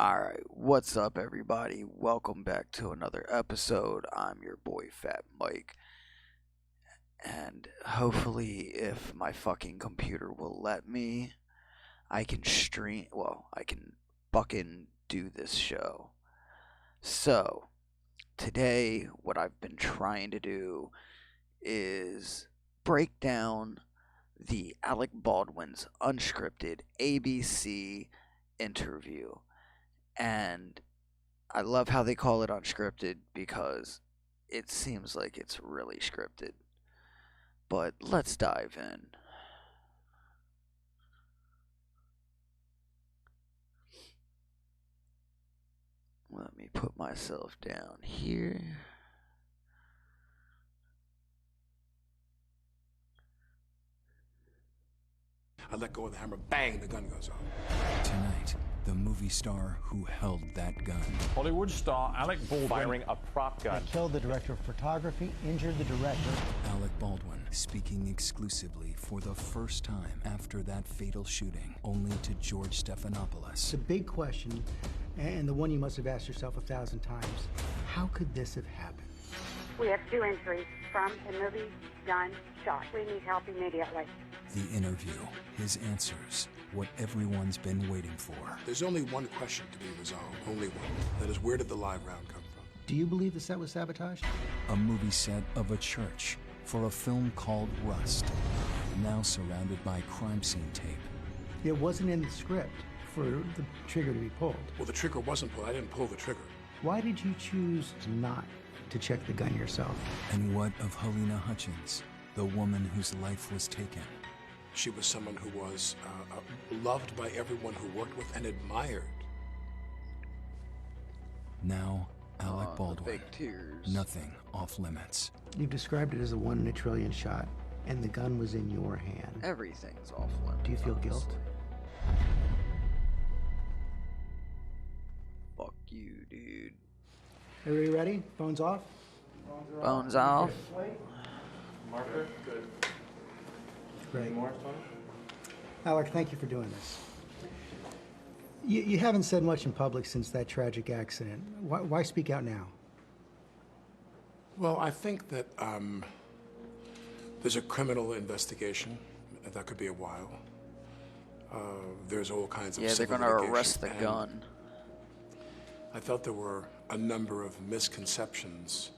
Alright, what's up, everybody? Welcome back to another episode. I'm your boy, Fat Mike. And hopefully, if my fucking computer will let me, I can I can fucking do this show. So, today, what I've been trying to do is break down the Alec Baldwin's Unscripted ABC interview. And I love how they call it unscripted because it seems like it's really scripted. But let's dive in. Let me put myself down here. I let go of the hammer, bang, the gun goes off. Tonight, the movie star who held that gun. Hollywood star Alec Baldwin firing a prop gun. Killed the director of photography, injured the director. Alec Baldwin speaking exclusively for the first time after that fatal shooting, only to George Stephanopoulos. The big question, and the one you must have asked yourself 1,000 times, how could this have happened? We have 2 injuries from the movie gun shot. We need help immediately. The interview, his answers, what everyone's been waiting for. There's only one question to be resolved, only one. That is, where did the live round come from? Do you believe the set was sabotaged? A movie set of a church for a film called Rust, now surrounded by crime scene tape. It wasn't in the script for the trigger to be pulled. Well, the trigger wasn't pulled. I didn't pull the trigger. Why did you choose not to check the gun yourself? And what of Helena Hutchins, the woman whose life was taken? She was someone who was loved by everyone who worked with and admired. Now, Alec Baldwin. Big tears. Nothing off limits. You've described it as a 1 in a trillion shot, and the gun was in your hand. Everything's off limits. Do you feel guilt? Fuck you, dude. Everybody ready? Phones off? Phones off. Marker? Good. Great. Any more, Tony? Alec, thank you for doing this. You haven't said much in public since that tragic accident. Why speak out now? Well, I think that there's a criminal investigation. That could be a while. There's all kinds of Yeah, they're civil gonna litigation, arrest the and gun. I felt there were a number of misconceptions,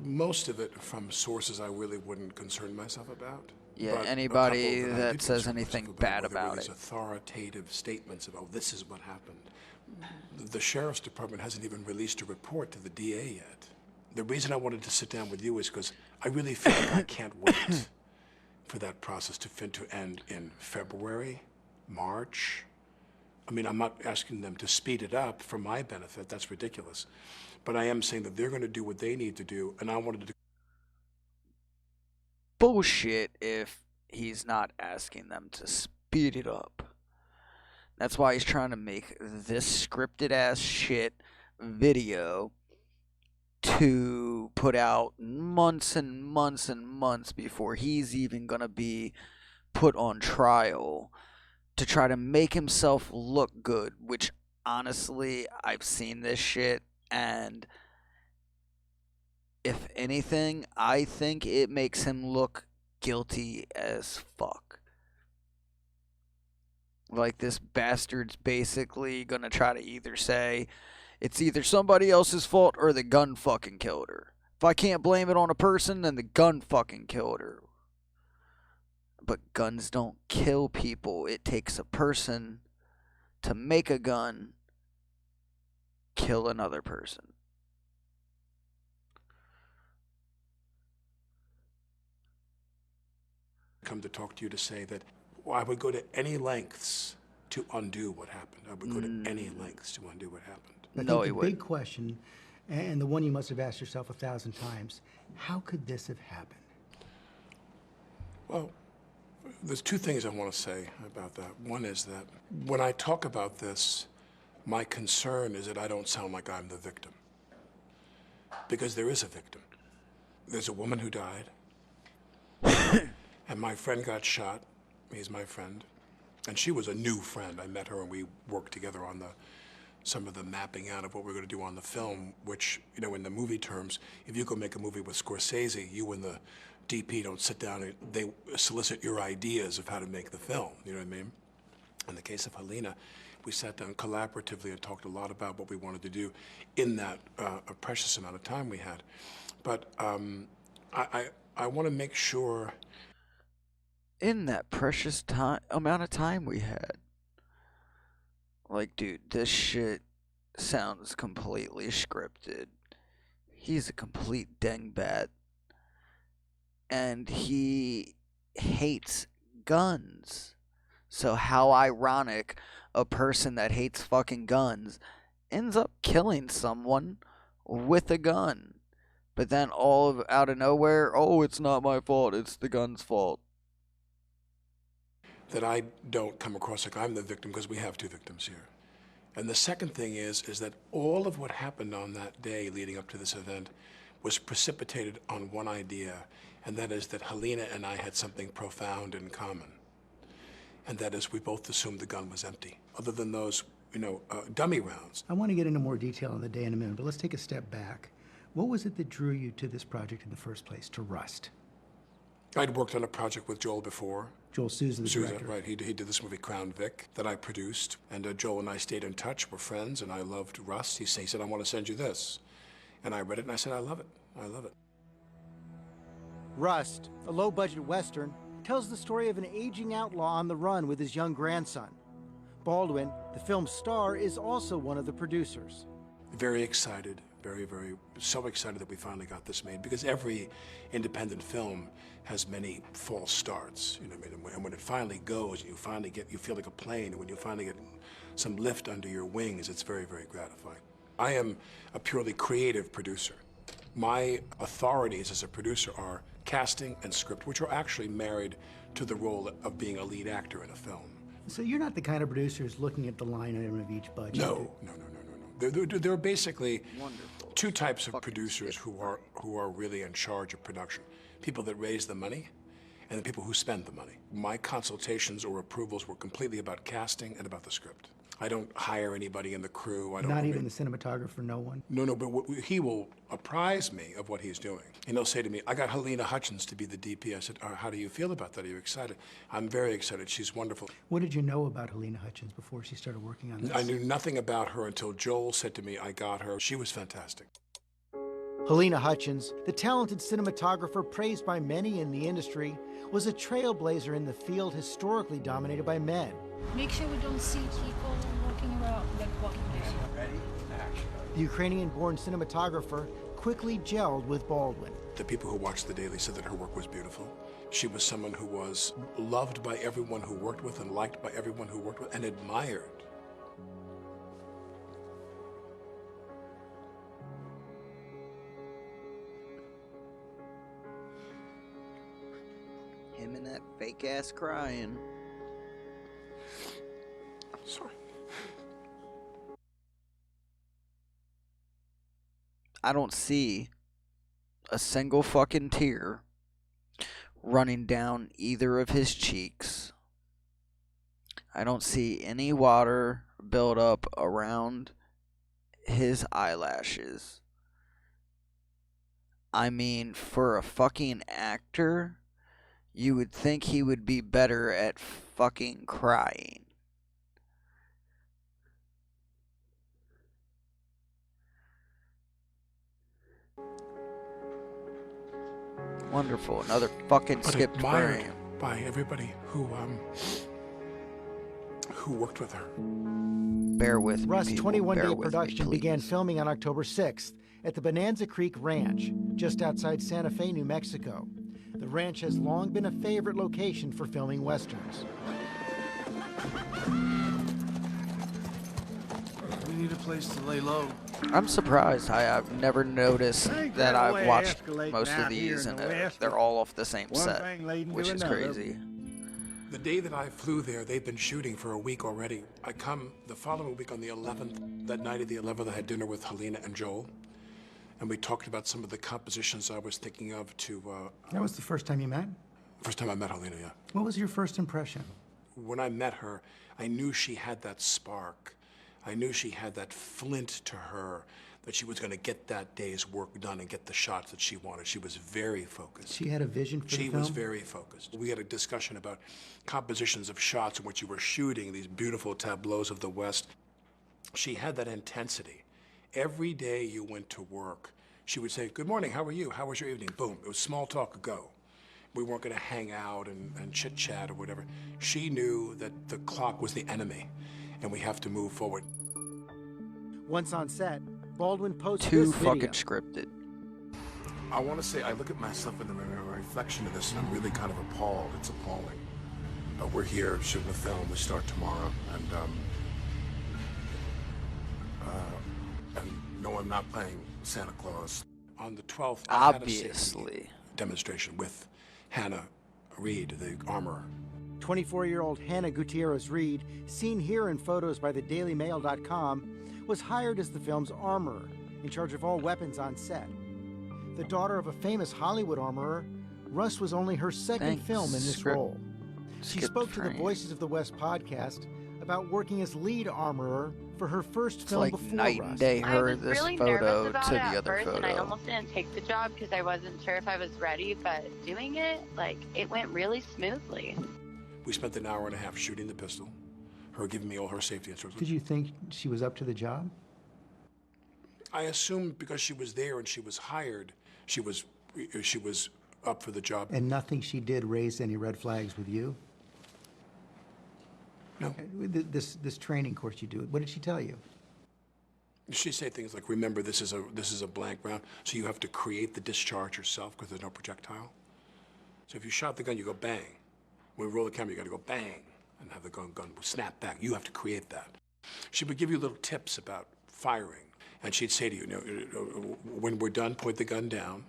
most of it from sources I really wouldn't concern myself about. Yeah, But a anybody couple I that did says concern anything myself bad were there were about these it. authoritative statements about, this is what happened. The sheriff's department hasn't even released a report to the DA yet. The reason I wanted to sit down with you is because I really feel like I can't wait for that process to end in February, March. I mean, I'm not asking them to speed it up for my benefit. That's ridiculous. But I am saying that they're going to do what they need to do, and I wanted to. Bullshit if he's not asking them to speed it up. That's why he's trying to make this scripted ass shit video to put out months and months and months before he's even gonna be put on trial to try to make himself look good, which honestly, I've seen this shit, and if anything, I think it makes him look guilty as fuck. Like, this bastard's basically gonna try to either say it's either somebody else's fault or the gun fucking killed her. If I can't blame it on a person, then the gun fucking killed her. But guns don't kill people. It takes a person to make a gun kill another person. Come to talk to you to say that I would go to any lengths to undo what happened. I would go to any lengths to undo what happened. I No, think he the wouldn't. big question, and the one you must have asked yourself 1,000 times, how could this have happened? Well, there's 2 things I want to say about that. One is that when I talk about this, my concern is that I don't sound like I'm the victim. Because there is a victim. There's a woman who died, and my friend got shot. He's my friend. And she was a new friend. I met her and we worked together on the some of the mapping out of what we're going to do on the film, which, you know, in the movie terms, if you go make a movie with Scorsese, you and the DP don't sit down and they solicit your ideas of how to make the film, you know what I mean? In the case of Helena, we sat down collaboratively and talked a lot about what we wanted to do in that a precious amount of time we had. But I want to make sure... In that precious amount of time we had. Like, dude, this shit sounds completely scripted. He's a complete dingbat. And he hates guns. So how ironic a person that hates fucking guns ends up killing someone with a gun. But then out of nowhere, oh, it's not my fault, it's the gun's fault. That I don't come across like I'm the victim, because we have two victims here. And the second thing is that all of what happened on that day leading up to this event was precipitated on one idea, and that is that Helena and I had something profound in common. And that is we both assumed the gun was empty, other than those, you know, dummy rounds. I want to get into more detail on the day in a minute, but let's take a step back. What was it that drew you to this project in the first place, to Rust? I'd worked on a project with Joel before. Joel Souza, the director. Right. He did this movie, Crown Vic, that I produced. And Joel and I stayed in touch. We're friends, and I loved Rust. He said, I want to send you this. And I read it, and I said, I love it. I love it. Rust, a low-budget Western, tells the story of an aging outlaw on the run with his young grandson. Baldwin, the film's star, is also one of the producers. Very excited. So excited that we finally got this made, because every independent film has many false starts, you know what I mean? And when it finally goes, you feel like a plane, and when you finally get some lift under your wings, it's very, very gratifying. I am a purely creative producer. My authorities as a producer are casting and script, which are actually married to the role of being a lead actor in a film. So you're not the kind of producer who's looking at the line item of each budget? No. There are basically two types of producers who are really in charge of production. People that raise the money, and the people who spend the money. My consultations or approvals were completely about casting and about the script. I don't hire anybody in the crew. Not even the cinematographer, no one? No, but he will apprise me of what he's doing. And he'll say to me, I got Helena Hutchins to be the DP. I said, how do you feel about that? Are you excited? I'm very excited. She's wonderful. What did you know about Helena Hutchins before she started working on this? I knew nothing about her until Joel said to me, I got her. She was fantastic. Helena Hutchins, the talented cinematographer praised by many in the industry, was a trailblazer in the field historically dominated by men. Make sure we don't see people walking around, like walking around. Ready? Action. The Ukrainian-born cinematographer quickly gelled with Baldwin. The people who watched The Daily said that her work was beautiful. She was someone who was loved by everyone who worked with and liked by everyone who worked with and admired. Him and that fake ass crying. Sorry. I don't see a single fucking tear running down either of his cheeks. I don't see any water build up around his eyelashes. I mean, for a fucking actor, you would think he would be better at fucking crying. Wonderful. Another fucking But skipped admired frame. by everybody who worked with her. Bear with me, Rust's people. 21-day Bear with me, production began please. filming on October 6th at the Bonanza Creek Ranch, just outside Santa Fe, New Mexico. The ranch has long been a favorite location for filming westerns. We need a place to lay low. I'm surprised. I've never noticed that I've watched most of these and they're all off the same set, which is crazy. The day that I flew there, they've been shooting for a week already. I come the following week on the 11th. That night of the 11th, I had dinner with Helena and Joel. And we talked about some of the compositions I was thinking of to... That was the first time you met? First time I met Helena, yeah. What was your first impression? When I met her, I knew she had that spark. I knew she had that flint to her, that she was going to get that day's work done and get the shots that she wanted. She was very focused. She had a vision for the film? She was very focused. We had a discussion about compositions of shots in which you were shooting these beautiful tableaus of the West. She had that intensity. Every day you went to work, she would say, "Good morning, how are you? How was your evening?" Boom, it was small talk, go. We weren't going to hang out and chit-chat or whatever. She knew that the clock was the enemy, and we have to move forward. Once on set, Baldwin posted Too this video. fucking scripted. I want to say, I look at myself in the mirror, a reflection of this, and I'm really kind of appalled. It's appalling. But we're here shooting the film. We start tomorrow, and no, I'm not playing Santa Claus. On the 12th, I had a safety Obviously. demonstration with Hannah Reed, the armorer. 24-year-old Hannah Gutierrez Reed, seen here in photos by the DailyMail.com, was hired as the film's armorer, in charge of all weapons on set. The daughter of a famous Hollywood armorer, Rust was only her second film in this role. She spoke to the Voices of the West podcast about working as lead armorer for her first It's film like before night Rust. and day, I her was this really photo nervous to about the it at other first, photo. and I almost didn't take the job because I wasn't sure if I was ready, but doing it, like, it went really smoothly. We spent an hour and a half shooting the pistol, her giving me all her safety instructions. Did you think she was up to the job? I assumed because she was there and she was hired, she was up for the job. And nothing she did raised any red flags with you? No. Okay. This training course you do, what did she tell you? She'd say things like, "Remember, this is a blank round, so you have to create the discharge yourself because there's no projectile. So if you shot the gun, you go bang. When we roll the camera, you got to go bang and have the gun snap back. You have to create that." She would give you little tips about firing, and she'd say to you, "When we're done, point the gun down.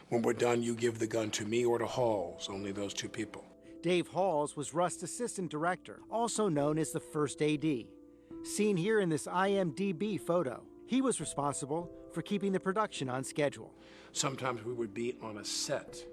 When we're done, you give the gun to me or to Halls, only those two people." Dave Halls was Rust's assistant director, also known as the first AD. Seen here in this IMDb photo, he was responsible for keeping the production on schedule. Sometimes we would be on a set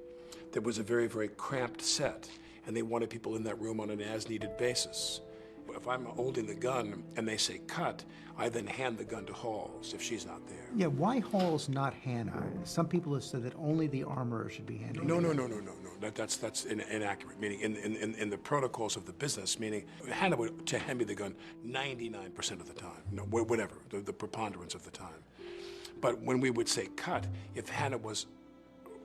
that was a very, very cramped set, and they wanted people in that room on an as-needed basis. If I'm holding the gun and they say cut, I then hand the gun to Halls if she's not there. Yeah, why Halls, not Hannah? Some people have said that only the armorer should be handling No. it. That's inaccurate. Meaning, in the protocols of the business, meaning Hannah would to hand me the gun 99% of the time. No, whatever, the preponderance of the time. But when we would say cut, if Hannah was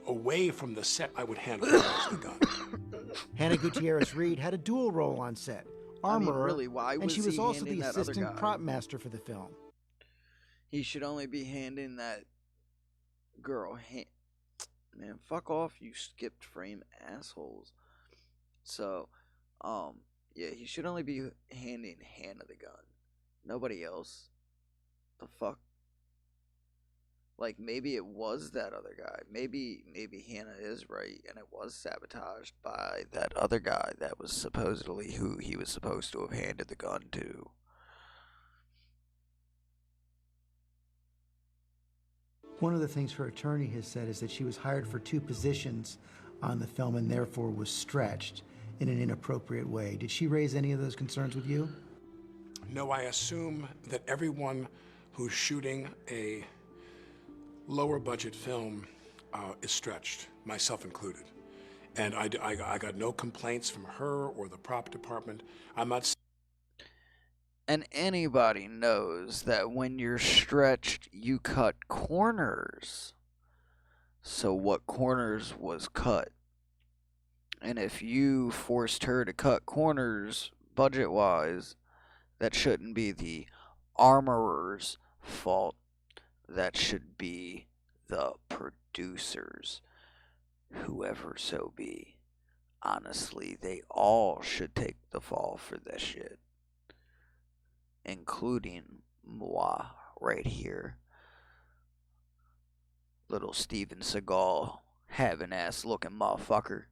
away from the set, I would hand Halls the gun. Hannah Gutierrez Reed had a dual role on set. Armorer, really, why and was she was he also handing the that other assistant guy? prop master for the film. He should only be handing that girl man, fuck off, you skipped frame assholes. So, yeah, he should only be handing Hannah the gun. Nobody else. The fuck? Like, maybe it was that other guy. Maybe Hannah is right, and it was sabotaged by that other guy that was supposedly who he was supposed to have handed the gun to. One of the things her attorney has said is that she was hired for 2 positions on the film and therefore was stretched in an inappropriate way. Did she raise any of those concerns with you? No, I assume that everyone who's shooting a lower budget film is stretched, myself included. And I got no complaints from her or the prop department. I'm not. And anybody knows that when you're stretched, you cut corners. So what corners was cut? And if you forced her to cut corners budget-wise, that shouldn't be the armorer's fault. That should be the producers, whoever so be. Honestly, they all should take the fall for this shit. Including moi right here. Little Steven Seagal, having ass looking motherfucker.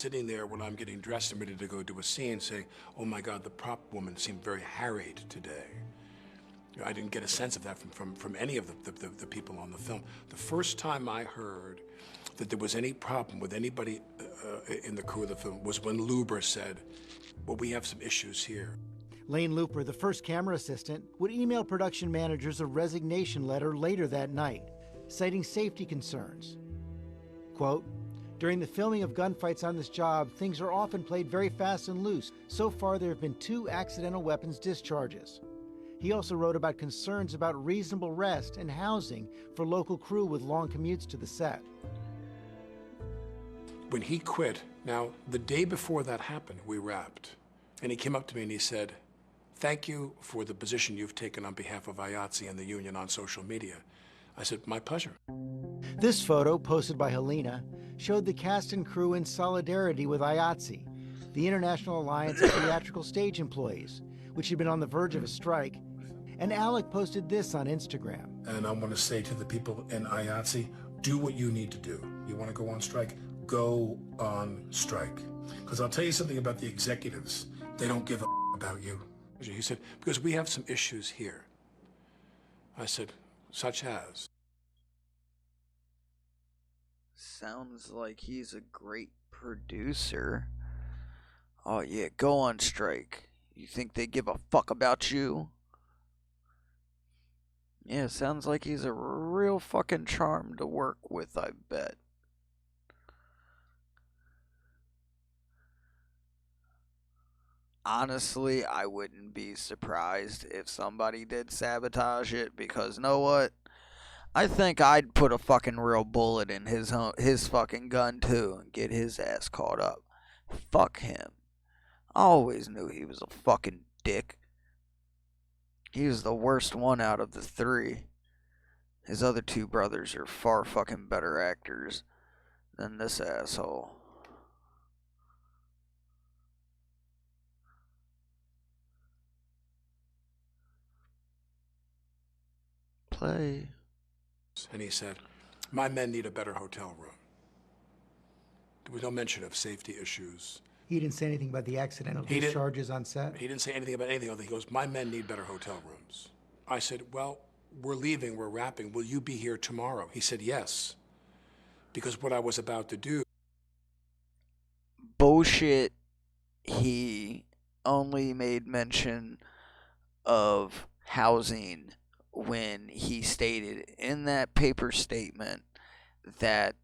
Sitting there when I'm getting dressed and ready to go do a scene saying, "Oh my God, the prop woman seemed very harried today." I didn't get a sense of that from any of the people on the film. The first time I heard that there was any problem with anybody in the crew of the film was when Luber said, well, we have some issues here. Lane Looper, the first camera assistant, would email production managers a resignation letter later that night, citing safety concerns. Quote, during the filming of gunfights on this job, things are often played very fast and loose. So far, there have been 2 accidental weapons discharges. He also wrote about concerns about reasonable rest and housing for local crew with long commutes to the set. When he quit, now, the day before that happened, we wrapped, and he came up to me and he said, thank you for the position you've taken on behalf of IATSE and the union on social media. I said, my pleasure. This photo, posted by Helena, showed the cast and crew in solidarity with IATSE, the International Alliance of Theatrical Stage Employees, which had been on the verge of a strike, and Alec posted this on Instagram. And I want to say to the people in IATSE, do what you need to do. You want to go on strike? Go on strike. Because I'll tell you something about the executives. They don't give a about you. He said, because we have some issues here. I said, such as? Sounds like he's a great producer. Oh yeah, go on strike. You think they give a fuck about you? Yeah, sounds like he's a real fucking charm to work with, I bet. Honestly, I wouldn't be surprised if somebody did sabotage it, because know what? I think I'd put a fucking real bullet in his fucking gun too and get his ass caught up. Fuck him. I always knew he was a fucking dick. He was the worst one out of the 3. His other 2 brothers are far fucking better actors than this asshole. Play. And he said, my men need a better hotel room. There was no mention of safety issues. He didn't say anything about the accidental discharges on set? He didn't say anything about anything other. He goes, my men need better hotel rooms. I said, well, we're leaving, we're wrapping. Will you be here tomorrow? He said, yes. Because what I was about to do. Bullshit. He only made mention of housing when he stated in that paper statement that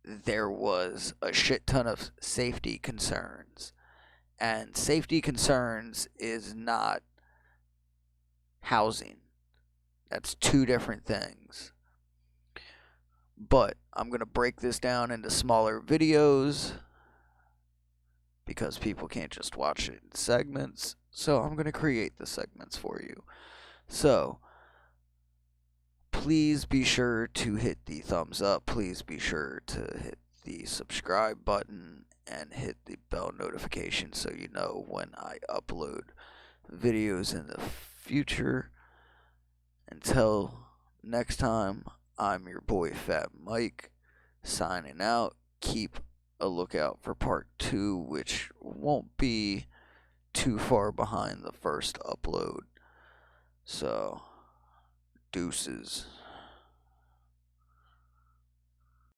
there was a shit ton of safety concerns. And safety concerns is not housing. That's 2 different things. But I'm going to break this down into smaller videos because people can't just watch it in segments. So I'm going to create the segments for you. So please be sure to hit the thumbs up. Please be sure to hit the subscribe button and hit the bell notification so you know when I upload videos in the future. Until next time, I'm your boy Fat Mike, signing out. Keep a lookout for part 2, which won't be too far behind the first upload. So, deuces.